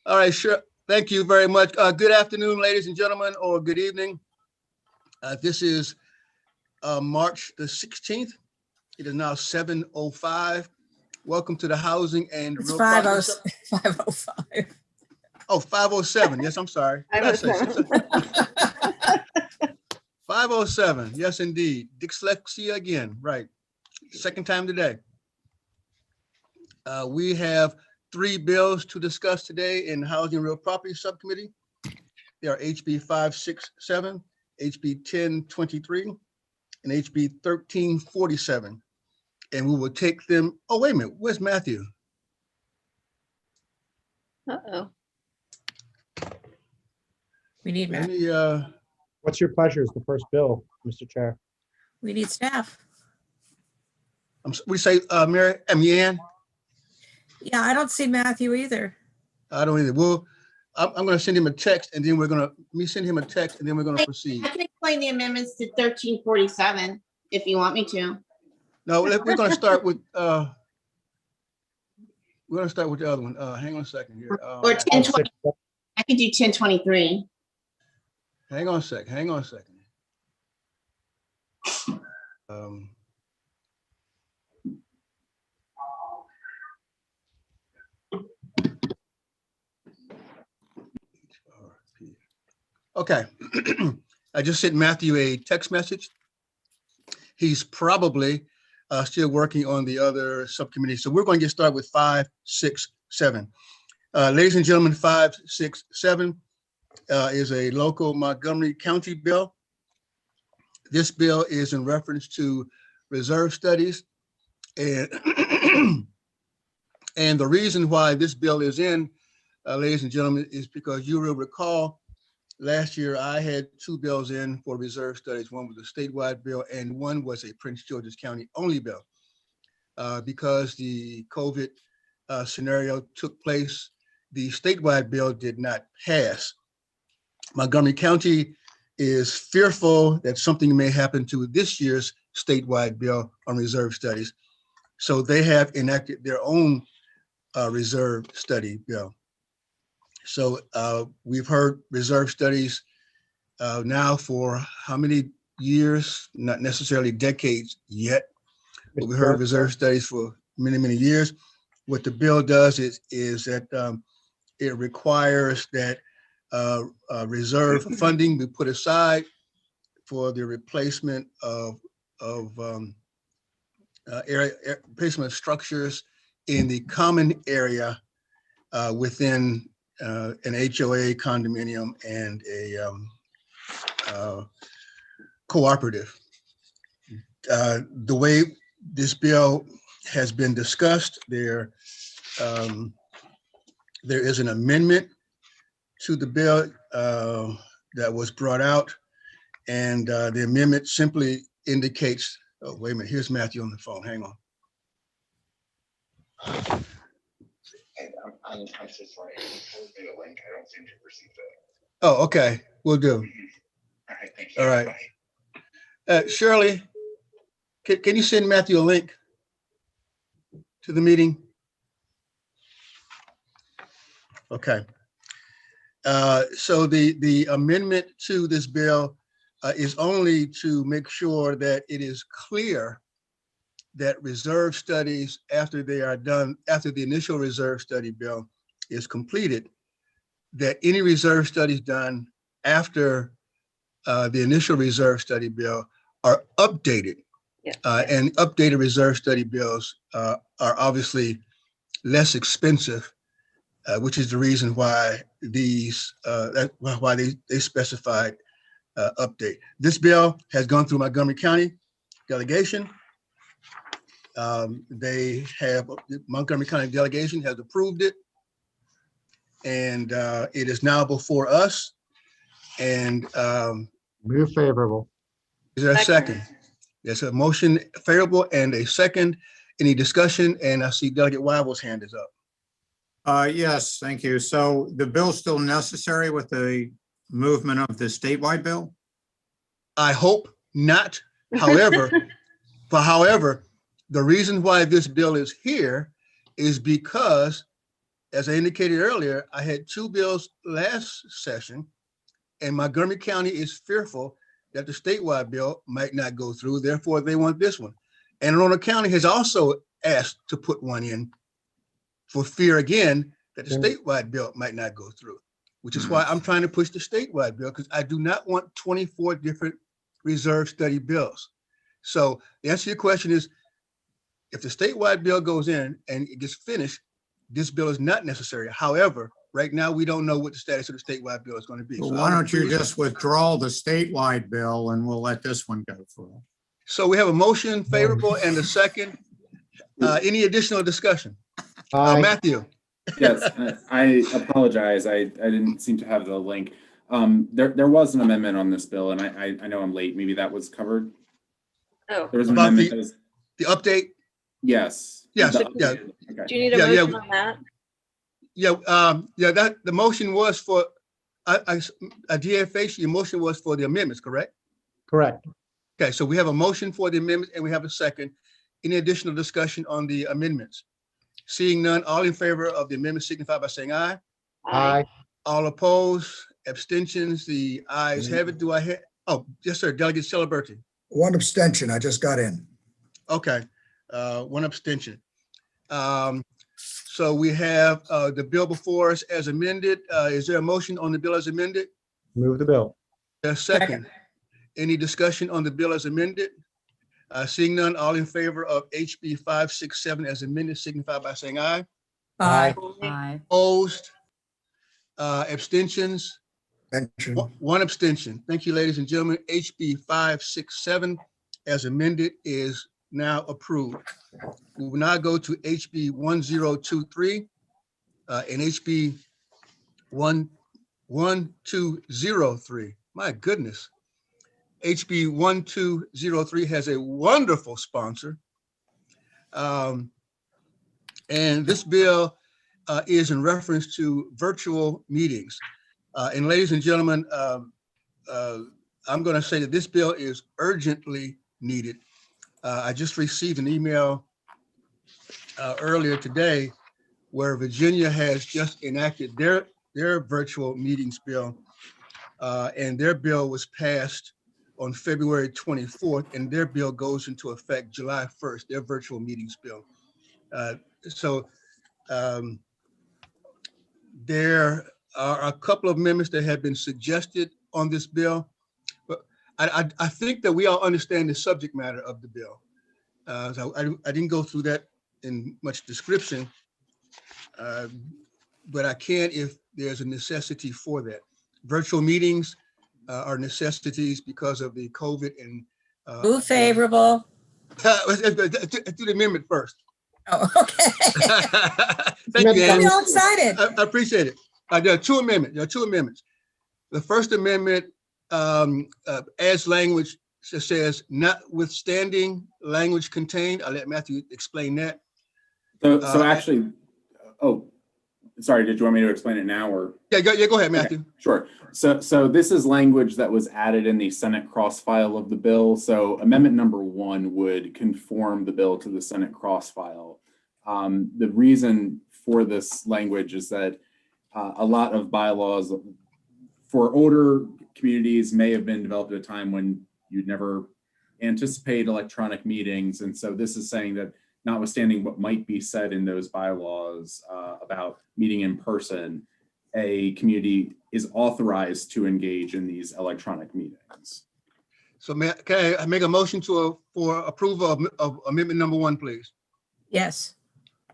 All right, sure. Thank you very much. Good afternoon, ladies and gentlemen, or good evening. This is March the 16th. It is now 7:05. Welcome to the Housing and It's Real Property 5:05. Oh, 5:07. Yes, I'm sorry. What did I say? 5:07. Yes, indeed. Dyslexia again. Right. Second time today. We have 3 bills to discuss today in Housing and Real Property Subcommittee. They are HB 567, HB 1023, and HB 1347. And we will take them. Oh, wait a minute. Where's Matthew? Uh-oh. We need Let Matthew. me, What's your pleasure is the first bill, Mr. Chair. We need staff. we say Mary, Ann? Yeah, I don't see Matthew either. I don't either. Well, I'm going to send him a text, and then we're going to send him a text, and then we're going to proceed. I can explain the amendments to 1347 if you want me to. No, we're going to start with the other one. Hang on a second here. Or 1020. I can do 1023. Hang on a second. Okay. I just sent Matthew a text message. He's probably still working on the other subcommittee. So we're going to get started with 567. Ladies and gentlemen, 567 is a local Montgomery County bill. This bill is in reference to reserve studies. And, and the reason why this bill is in, ladies and gentlemen, is because you will recall last year I had 2 bills in for reserve studies. One was a statewide bill and one was a Prince George's County only bill. Because the COVID scenario took place, the statewide bill did not pass. Montgomery County is fearful that something may happen to this year's statewide bill on reserve studies. So they have enacted their own reserve study bill. So we've heard reserve studies now for how many years? Not necessarily decades yet, but we heard reserve studies for many, many years. What the bill does is that it requires that reserve funding be put aside for the replacement of replacement structures in the common area within an HOA, condominium, and a cooperative. The way this bill has been discussed, there is an amendment to the bill that was brought out, and the amendment simply indicates, oh, wait a minute, here's Matthew on the phone, hang on. I'm so sorry. You told me the link. I don't seem to receive it. Oh, okay, will do. All right, thank you. All right. Shirley, can you send Matthew a link to the meeting? Okay. So the amendment to this bill is only to make sure that it is clear that reserve studies, after they are done, after the initial reserve study bill is completed, that any reserve studies done after the initial reserve study bill are updated. Yeah. And updated reserve study bills are obviously less expensive, which is the reason why these why they specified update. This bill has gone through Montgomery County delegation. Montgomery County delegation has approved it, and it is now before us. And Move favorable. is there a second? There's a motion favorable and a second. Any discussion? And I see Delegate Wyville's hand is up. Yes, thank you. So the bill's still necessary with the movement of the statewide bill? I hope not. However, however, the reason why this bill is here is because as I indicated earlier, I had 2 bills last session, and Montgomery County is fearful that the statewide bill might not go through. Therefore, they want this one. And Arundel County has also asked to put one in for fear again that the statewide bill might not go through, which is why I'm trying to push the statewide bill, because I do not want 24 different reserve study bills. So the answer to your question is, if the statewide bill goes in and it gets finished, this bill is not necessary. However, right now, we don't know what the status of the statewide bill is going to be. Well, So why I would don't you appreciate- just withdraw the statewide bill and we'll let this one go through? So we have a motion favorable and a second. Any additional discussion? Aye. Matthew? Yes, I apologize. I didn't seem to have the link. There was an amendment on this bill, and I know I'm late. Maybe that was covered. Oh, There was an About amendment that was, The update? yes. Yes, The yeah. updated- okay. do you need a Yeah, motion on that? Yeah, that the motion was for a DFH, your motion was for the amendments, correct? Correct. Okay, so we have a motion for the amendment and we have a second. Any additional discussion on the amendments? Seeing none, all in favor of the amendment signify by saying aye. Aye. All opposed, abstentions, the ayes have it. Do I have, oh, yes, sir, Delegate Celebrity. One abstention. I just got in. Okay, one abstention. So we have the bill before us as amended. Is there a motion on the bill as amended? Move the bill. A second. Any discussion on the bill as amended? Seeing none, all in favor of HB 567 as amended signify by saying aye. Aye. Aye. Opposed? Abstentions? Mention. One abstention. Thank you, ladies and gentlemen. HB 567 as amended is now approved. We will now go to HB 1023 and HB 1203. My goodness. HB 1203 has a wonderful sponsor. And this bill is in reference to virtual meetings. And ladies and gentlemen, I'm going to say that this bill is urgently needed. I just received an email earlier today where Virginia has just enacted their virtual meetings bill, and their bill was passed on February 24th, and their bill goes into effect July 1st, their virtual meetings bill. There are a couple of amendments that have been suggested on this bill, but I think that we all understand the subject matter of the bill. So I didn't go through that in much description, but I can if there's a necessity for that. Virtual meetings are necessities because of the COVID and. Move favorable. Do the amendment first. Oh, okay. Thank you, I'm Annie. all excited. I appreciate it. There are two amendments. The first amendment adds language that says notwithstanding language contained. I'll let Matthew explain that. So actually, oh, sorry, did you want me to explain it now or? Yeah, go ahead, Matthew. Okay, sure. So this is language that was added in the Senate cross-file of the bill. So amendment number 1 would conform the bill to the Senate cross-file. The reason for this language is that a lot of bylaws for older communities may have been developed at a time when you'd never anticipate electronic meetings. And so this is saying that notwithstanding what might be said in those bylaws about meeting in person, a community is authorized to engage in these electronic meetings. So can I make a motion for approval of amendment number 1, please? Yes.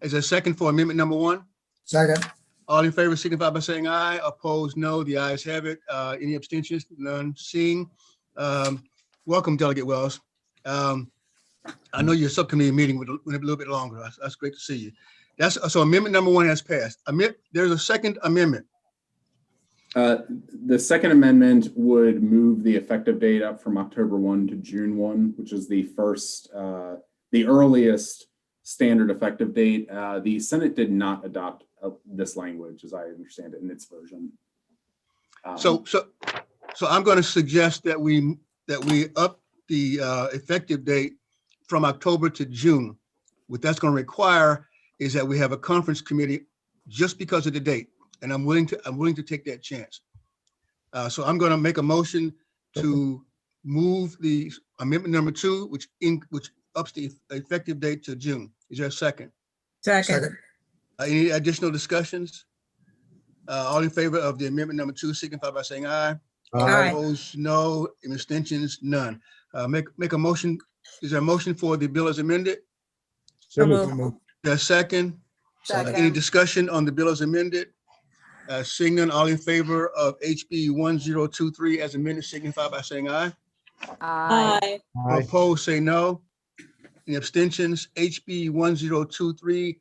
Is there a second for amendment number 1? Second. All in favor signify by saying aye. Opposed, no. The ayes have it. Any abstentions? None. Seeing. Welcome, Delegate Wells. I know your subcommittee meeting went a little bit longer. That's great to see you. So amendment number 1 has passed. There's a second amendment. The second amendment would move the effective date up from October 1 to June 1, which is the earliest standard effective date. The Senate did not adopt this language, as I understand it, in its version. So I'm going to suggest that we up the effective date from October to June. What that's going to require is that we have a conference committee just because of the date. And I'm willing to take that chance. So I'm going to make a motion to move the amendment number 2, which ups the effective date to June. Is there a second? Second. Second. Any additional discussions? All in favor of the amendment number 2, signify by saying aye. Aye. Opposed, no. Abstentions, none. Make a motion. Is there a motion for the bill as amended? So So moved. moved. Move. There's a second. Any discussion on the bill as amended? Seeing none, all in favor of HB 1023 as amended, signify by saying aye. Aye. Aye. Opposed, say no. Any abstentions? HB 1023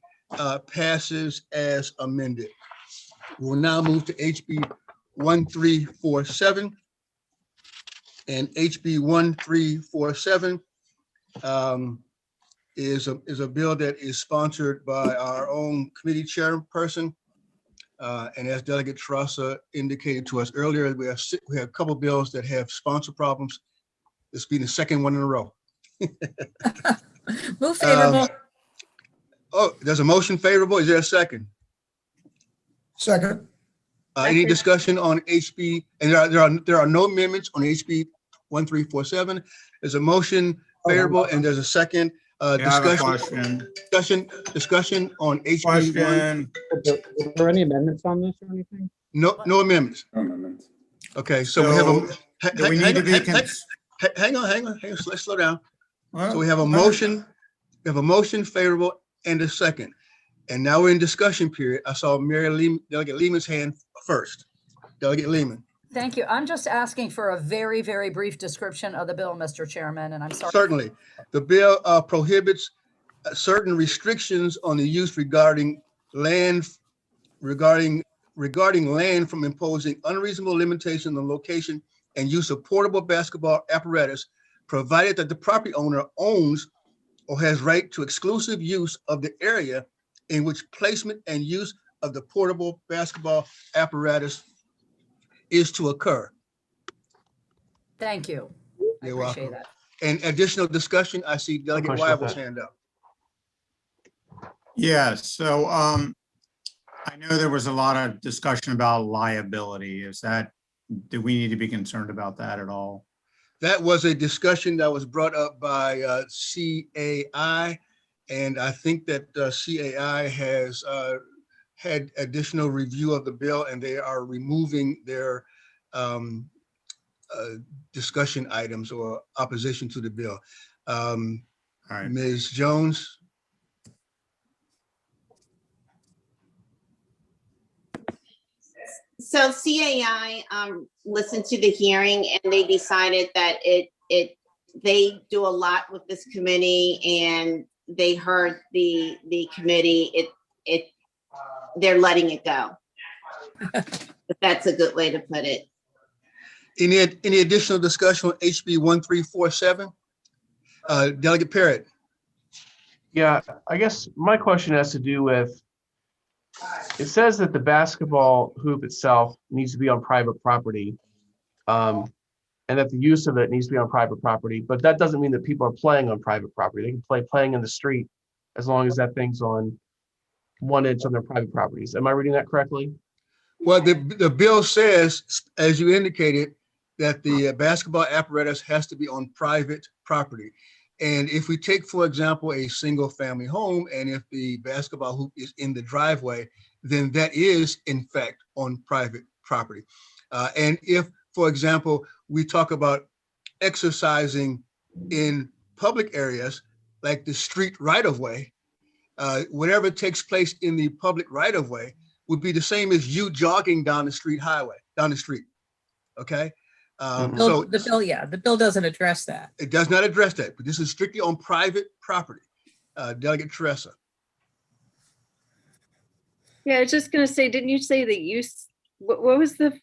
passes as amended. We'll now move to HB 1347. And HB 1347 is a bill that is sponsored by our own committee chairperson. And as Delegate Trassa indicated to us earlier, we have a couple bills that have sponsor problems. This being the second one in a row. Move favorable. Oh, there's a motion favorable. Is there a second? Second. Any discussion on HB? And there are no amendments on HB 1347. There's a motion favorable and there's a second. I have a Discussion on HB 1. Question. Were there any amendments on this or anything? No amendments. No amendments. Okay, so we have a. Do we need to be? Hang on. Let's slow down. Well, So we have a motion favorable and a second. And now we're in discussion period. I saw Delegate Lehman's hand first. Delegate Lehman. Thank you. I'm just asking for a very, very brief description of the bill, Mr. Chairman, and I'm sorry. Certainly. The bill prohibits certain restrictions on the use regarding land from imposing unreasonable limitations on the location and use of portable basketball apparatus, provided that the property owner owns or has right to exclusive use of the area in which placement and use of the portable basketball apparatus is to occur. Thank you. I You're appreciate welcome. that. And additional discussion, I see Delegate question about Weibel's that. hand up. Yeah, so I know there was a lot of discussion about liability. Do we need to be concerned about that at all? That was a discussion that was brought up by CAI. And I think that CAI has had additional review of the bill and they are removing their discussion items or opposition to the bill. All right. Ms. Jones? So CAI listened to the hearing and they decided that they do a lot with this committee and they heard the committee, they're letting it go. If that's a good way to put it. Any additional discussion on HB 1347? Delegate Parrott? Yeah, I guess my question has to do with, it says that the basketball hoop itself needs to be on private property, and that the use of it needs to be on private property, but that doesn't mean that people are playing on private property. They can playing in the street as long as that thing's on 1 inch on their private properties. Am I reading that correctly? Well, the bill says, as you indicated, that the basketball apparatus has to be on private property. And if we take, for example, a single family home, and if the basketball hoop is in the driveway, then that is in fact on private property. And if, for example, we talk about exercising in public areas like the street right-of-way, whatever takes place in the public right-of-way would be the same as you jogging down the street. Okay. So The bill doesn't address that. it does not address that, but this is strictly on private property. Delegate Teresa. Yeah, I was just gonna say, didn't you say the use, what was the,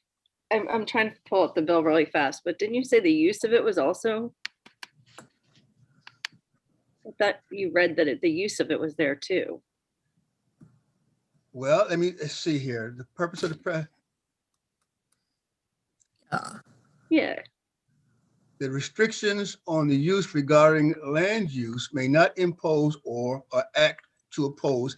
I'm trying to pull up the bill really fast, but didn't you say the use of it was also? I thought you read that the use of it was there too. Well, let's see here. The purpose of the Yeah, the restrictions on the use regarding land use may not impose or act to oppose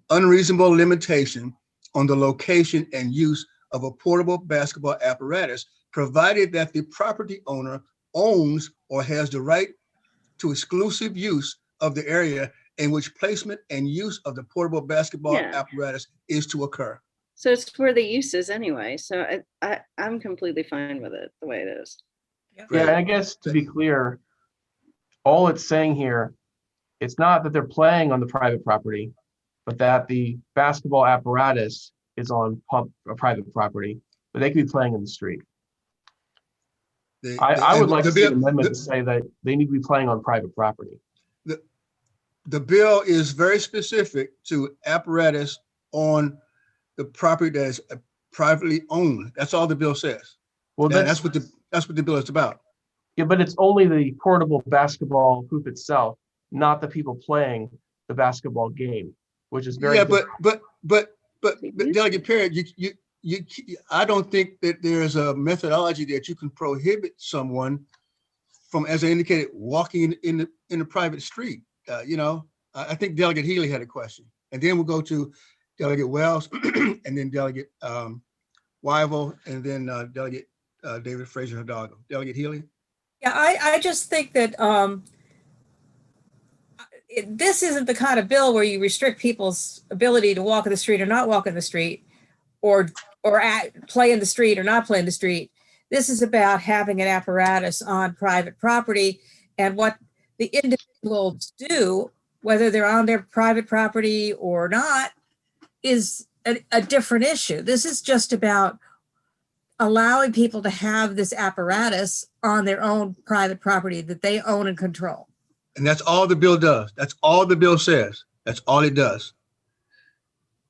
unreasonable limitation on the location and use of a portable basketball apparatus, provided that the property owner owns or has the right to exclusive use of the area in which placement and use of the portable basketball Yeah. apparatus is to occur. So it's where the use is anyway. So I'm completely fine with it the way it is. Yeah, and I guess to be clear, all it's saying here, it's not that they're playing on the private property, but that the basketball apparatus is on private property, but they could be playing in the street. I would like to see an amendment to say that they need to be playing on private property. The bill is very specific to apparatus on the property that is privately owned. That's all the bill says. Well, That's what the bill is about. Yeah, but it's only the portable basketball hoop itself, not the people playing the basketball game, which is very Yeah, different. but Delegate Perry, I don't think that there's a methodology that you can prohibit someone from, as I indicated, walking in the private street. I think Delegate Healy had a question, and then we'll go to Delegate Wells, and then Delegate Wyville, and then Delegate David Fraser Hidalgo. Delegate Healy. Yeah, I just think that this isn't the kind of bill where you restrict people's ability to walk in the street or not walk in the street, or play in the street or not play in the street. This is about having an apparatus on private property, and what the individuals do, whether they're on their private property or not, is a different issue. This is just about allowing people to have this apparatus on their own private property that they own and control. And that's all the bill does. That's all the bill says. That's all it does.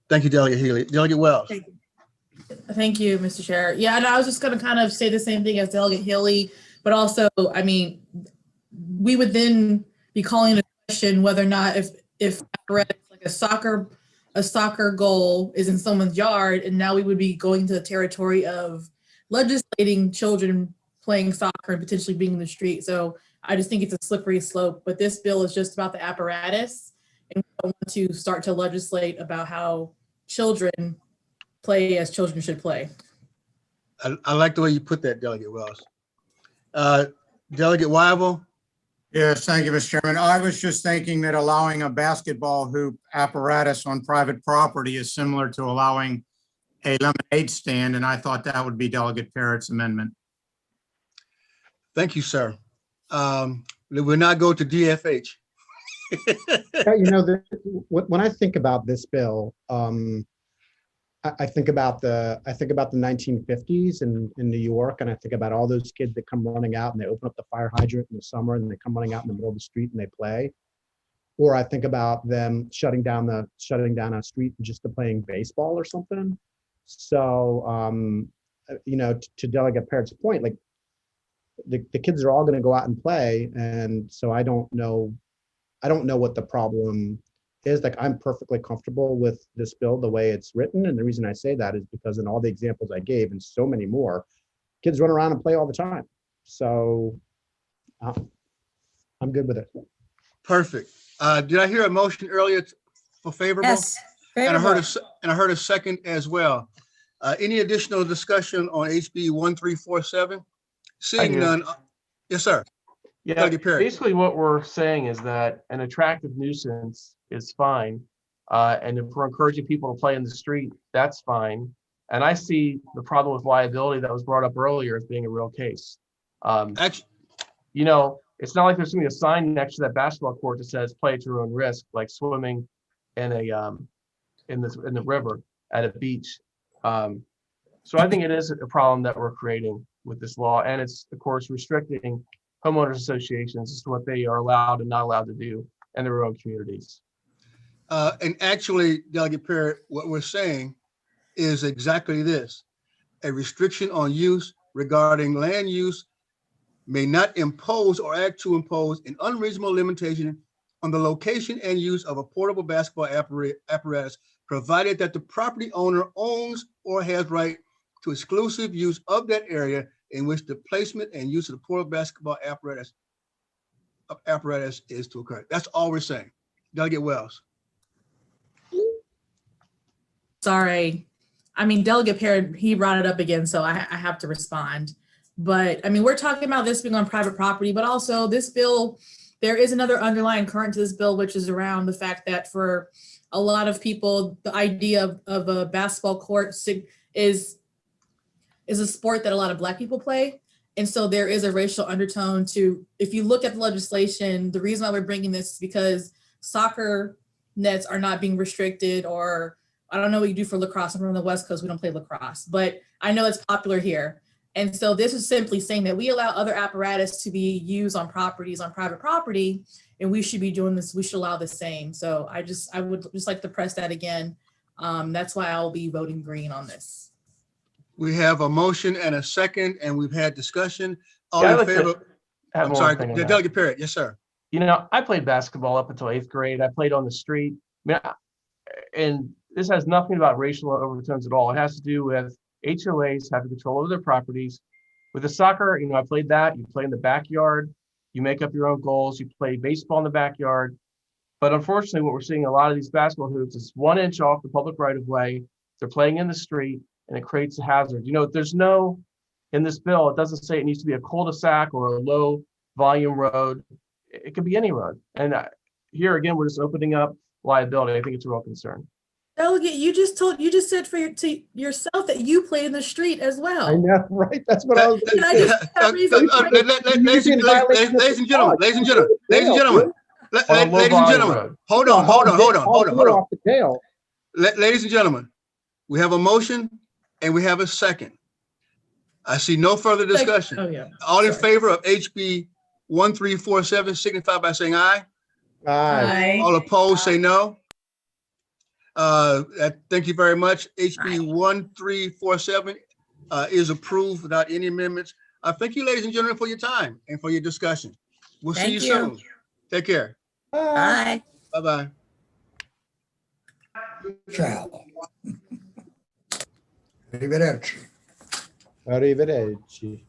Thank you, Delegate Healy. Delegate Wells. Thank you, Mr. Chair. Yeah, and I was just going to kind of say the same thing as Delegate Healy, but also, I mean, we would then be calling into question whether or not if like a soccer goal is in someone's yard, and now we would be going to the territory of legislating children playing soccer and potentially being in the street. So I just think it's a slippery slope, but this bill is just about the apparatus, and we don't want to start to legislate about how children play as children should play. I like the way you put that, Delegate Wells. Delegate Wyville. Yes, thank you, Mr. Chairman. I was just thinking that allowing a basketball hoop apparatus on private property is similar to allowing a lemonade stand, and I thought that would be Delegate Parrott's amendment. Thank you, sir. We'll now go to DFH. When I think about this bill, I think about the 1950s in New York, and I think about all those kids that come running out and they open up the fire hydrant in the summer and they come running out in the middle of the street and they play. Or I think about them shutting down a street just to playing baseball or something. So, to Delegate Parrott's point, like the kids are all going to go out and play, and so I don't know what the problem is. Like, I'm perfectly comfortable with this bill the way it's written, and the reason I say that is because in all the examples I gave and so many more, kids run around and play all the time. So I'm good with it. Perfect. Did I hear a motion earlier for favorable? Yes, And favorable. I heard a second as well. Any additional discussion on HB 1347? Seeing do. none. Yes, sir. Yeah, Delegate Perry. basically what we're saying is that an attractive nuisance is fine. And if we're encouraging people to play in the street, that's fine. And I see the problem with liability that was brought up earlier as being a real case. Actually, It's not like there's gonna be a sign next to that basketball court that says play at your own risk, like swimming in in the river at a beach. So I think it is a problem that we're creating with this law, and it's of course restricting homeowners associations as to what they are allowed and not allowed to do in their own communities. and actually, Delegate Perry, what we're saying is exactly this: a restriction on use regarding land use may not impose or act to impose an unreasonable limitation on the location and use of a portable basketball apparatus, provided that the property owner owns or has right to exclusive use of that area in which the placement and use of the portable basketball apparatus is to occur. That's all we're saying. Delegate Wells. Sorry, I mean, Delegate Parrott, he brought it up again, so I have to respond. But I mean, we're talking about this being on private property, but also this bill, there is another underlying current to this bill, which is around the fact that for a lot of people, the idea of a basketball court is a sport that a lot of Black people play. And so there is a racial undertone to, if you look at the legislation, the reason why we're bringing this is because soccer nets are not being restricted, or I don't know what you do for lacrosse. I'm from the West Coast, we don't play lacrosse, but I know it's popular here. And so this is simply saying that we allow other apparatus to be used on properties, on private property, and we should be doing this, we should allow the same. So I would just like to press that again. That's why I'll be voting green on this. We have a motion and a second, and we've had discussion. All Yeah, I'd in like to favor? have I'm one sorry, thing on that. Delegate Parrott. Yes, sir. You know, I played basketball up until 8th grade. I played on the street. And this has nothing about racial overtones at all. It has to do with HOAs having control over their properties. With the soccer, you know, I played that. You play in the backyard. You make up your own goals. You play baseball in the backyard. But unfortunately, what we're seeing a lot of these basketball hoops is 1 inch off the public right of way. They're playing in the street, and it creates a hazard. You know, there's no, in this bill, it doesn't say it needs to be a cul-de-sac or a low volume road. It could be any road. And here again, we're just opening up liability. I think it's a real concern. Delegate, you just said to yourself that you play in the street as well. I know, right? That's what I was. Can I just have that reason? Ladies and gentlemen, hold on. Off the tail. Ladies and gentlemen, we have a motion and we have a second. I see no further discussion. Oh, yeah. All in favor of HB 1347 signify by saying aye. Aye. All opposed, say no. Thank you very much. HB 1347 is approved without any amendments. Thank you, ladies and gentlemen, for your time and for your discussion. We'll see you soon. Take care. Bye. Bye-bye. Ciao. Arrivederci. Arrivederci.